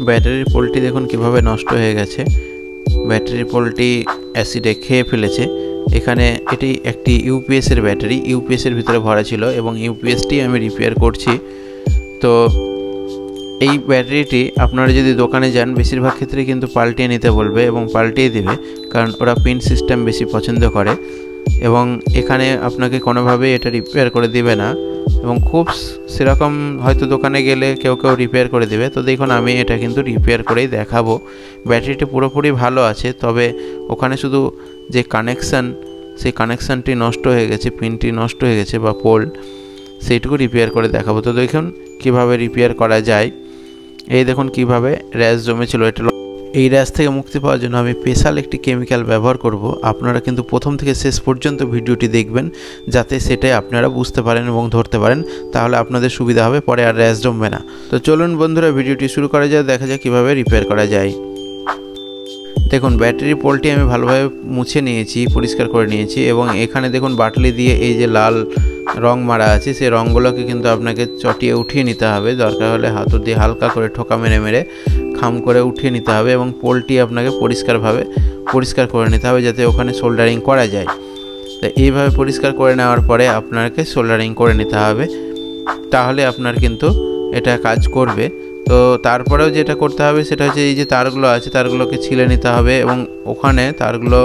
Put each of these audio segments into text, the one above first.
ব্যাটারির পোলটি দেখুন কিভাবে নষ্ট হয়ে গেছে। ব্যাটারির পোলটি অ্যাসিডে খেয়ে ফেলেছে। এখানে এটি একটি ইউপিএস এর ব্যাটারি, ইউপিএস এর ভিতরে ভরা ছিল এবং ইউপিএসটি আমি রিপেয়ার করছি। তো এই ব্যাটারিটি আপনারা যদি দোকানে যান বেশিরভাগ ক্ষেত্রে কিন্তু পাল্টিয়ে নিতে বলবে এবং পাল্টিয়ে দেবে, কারণ ওরা পিন সিস্টেম বেশি পছন্দ করে এবং এখানে আপনাকে কোনোভাবেই এটা রিপেয়ার করে দিবে না এবং খুব সেরকম হয়তো দোকানে গেলে কেউ রিপেয়ার করে দেবে। তো দেখুন আমি এটা কিন্তু রিপেয়ার করেই দেখাবো। ব্যাটারিটি পুরোপুরি ভালো আছে, তবে ওখানে শুধু যে কানেকশান, সেই কানেকশানটি নষ্ট হয়ে গেছে, পিনটি নষ্ট হয়ে গেছে বা পোল, সেইটুকু রিপেয়ার করে দেখাবো। তো দেখুন কিভাবে রিপেয়ার করা যায়। এই দেখুন কিভাবে র্যাশ জমেছিল। এই র্যাশ থেকে মুক্তি পাওয়ার জন্য আমি স্পেশাল একটি কেমিক্যাল ব্যবহার করব। আপনারা কিন্তু প্রথম থেকে শেষ পর্যন্ত ভিডিওটি দেখবেন, যাতে সেটাই আপনারা বুঝতে পারেন এবং ধরতে পারেন, তাহলে আপনাদের সুবিধা হবে, পরে আর র্যাশ জমবে না। তো চলুন বন্ধুরা ভিডিওটি শুরু করা যায়, দেখা যাক কীভাবে রিপেয়ার করা যায়। দেখুন ব্যাটারি পোলটি আমি ভালোভাবে মুছে নিয়েছি, পরিষ্কার করে নিয়েছি এবং এখানে দেখুন বাটলি দিয়ে এই যে লাল রং মারা আছে সেই রঙগুলোকে কিন্তু আপনাকে চটিয়ে উঠিয়ে নিতে হবে। দরকার হলে হাতুড়ি দিয়ে হালকা করে ঠোকা মেরে মেরে খাম করে উঠিয়ে নিতে হবে এবং পোলটি আপনাকে পরিষ্কার করে নিতে হবে, যাতে ওখানে সোল্ডারিং করা যায়। তো এইভাবে পরিষ্কার করে নেওয়ার পরে আপনাকে সোল্ডারিং করে নিতে হবে, তাহলে আপনার কিন্তু এটা কাজ করবে। তো তারপরেও যেটা করতে হবে সেটা হচ্ছে এই যে তারগুলো আছে তারগুলোকে ছিলে নিতে হবে এবং ওখানে তারগুলো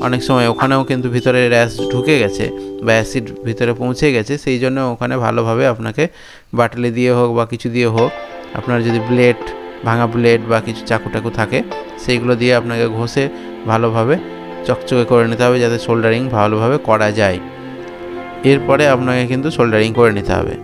অনেক সময় ওখানেও কিন্তু ভিতরে র্যাশ ঢুকে গেছে বা অ্যাসিড ভিতরে পৌঁছে গেছে, সেই জন্য ওখানে ভালোভাবে আপনাকে বাটলি দিয়ে হোক বা কিছু দিয়ে হোক, আপনার যদি ব্লেড, ভাঙা ব্লেড বা কিছু চাকু টাকু থাকে সেইগুলো দিয়ে আপনাকে ঘষে ভালোভাবে চকচকে করে নিতে হবে, যাতে সোল্ডারিং ভালোভাবে করা যায়। এরপরে আপনাকে কিন্তু সোল্ডারিং করে নিতে হবে।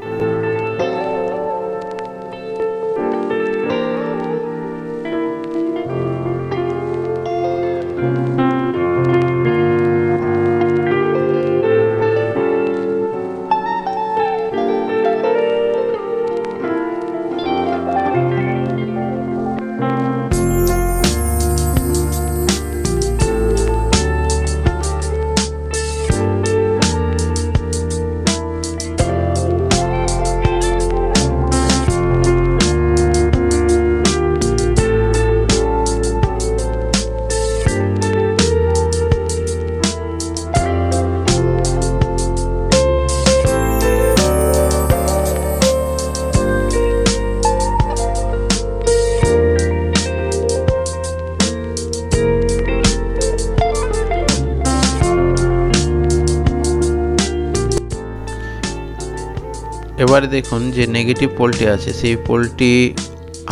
এবারে দেখুন যে নেগেটিভ পোলটি আছে সেই পোলটি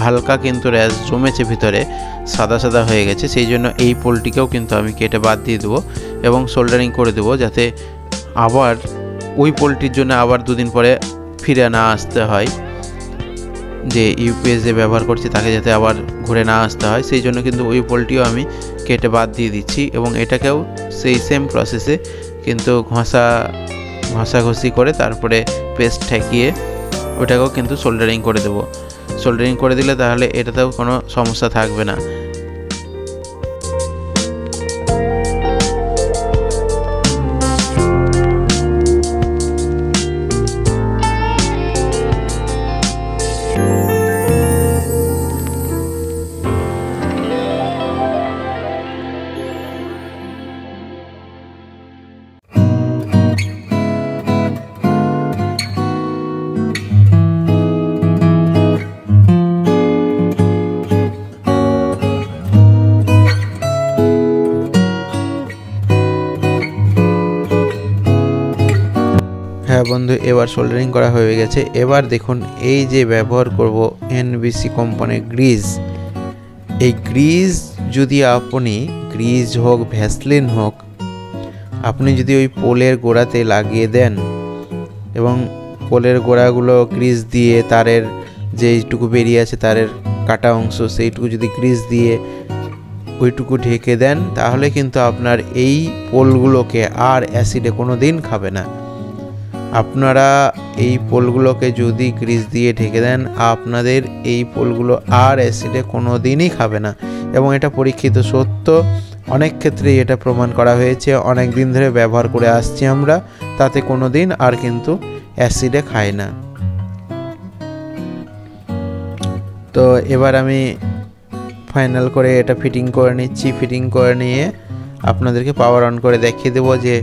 হালকা কিন্তু র্যাশ জমেছে, ভিতরে সাদা সাদা হয়ে গেছে, সেই জন্য এই পোলটিকেও কিন্তু আমি কেটে বাদ দিয়ে দেবো এবং সোল্ডারিং করে দেবো, যাতে আবার ওই পোলটির জন্য আবার দুদিন পরে ফিরে না আসতে হয়, যে ইউপিএস যে ব্যবহার করছি তাকে যাতে আবার ঘুরে না আসতে হয়, সেই জন্য কিন্তু ওই পোলটিও আমি কেটে বাদ দিয়ে দিচ্ছি এবং এটাকেও সেই সেম প্রসেসে কিন্তু ঘষাঘষি করে তারপরে পেস্ট ঠেকিয়ে ওটাকেও কিন্তু সোল্ডারিং করে দেবো। সোল্ডারিং করে দিলে তাহলে এটাতেও কোনো সমস্যা থাকবে না। হ্যাঁ বন্ধু, এবার সোল্ডারিং করা হয়ে গেছে। এবার দেখুন এই যে ব্যবহার করব এনবিসি কোম্পানির গ্রিজ। এই গ্রিজ যদি আপনি, গ্রিজ হোক ভ্যাসলিন হোক, আপনি যদি ওই পোলের গোড়াতে লাগিয়ে দেন এবং পোলের গোড়াগুলো গ্রিজ দিয়ে তারের যেইটুকু বেরিয়ে আছে তারের কাটা অংশ সেইটুকু যদি গ্রিজ দিয়ে ওইটুকু ঢেকে দেন, তাহলে কিন্তু আপনার এই পোলগুলোকে আর অ্যাসিডে কোনো দিন খাবে না। আপনারা এই পোলগুলোকে যদি গ্রিজ দিয়ে ঢেকে দেন, আপনাদের এই পোলগুলো আর অ্যাসিডে কোনো দিনই খাবে না এবং এটা পরীক্ষিত সত্য। অনেক ক্ষেত্রেই এটা প্রমাণ করা হয়েছে, অনেক দিন ধরে ব্যবহার করে আসছি আমরা, তাতে কোনো দিন আর কিন্তু অ্যাসিডে খায় না। তো এবার আমি ফাইনাল করে এটা ফিটিং করে নিচ্ছি। ফিটিং করে নিয়ে আপনাদেরকে পাওয়ার অন করে দেখিয়ে দেবো যে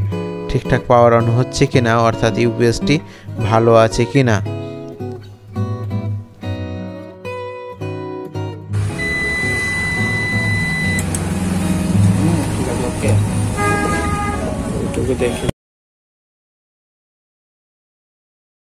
ঠিকঠাক পাওয়ার অন হচ্ছে কিনা, অর্থাৎ ইউপিএসটি ভালো আছে কিনা। ঠিক আছে, ওকে।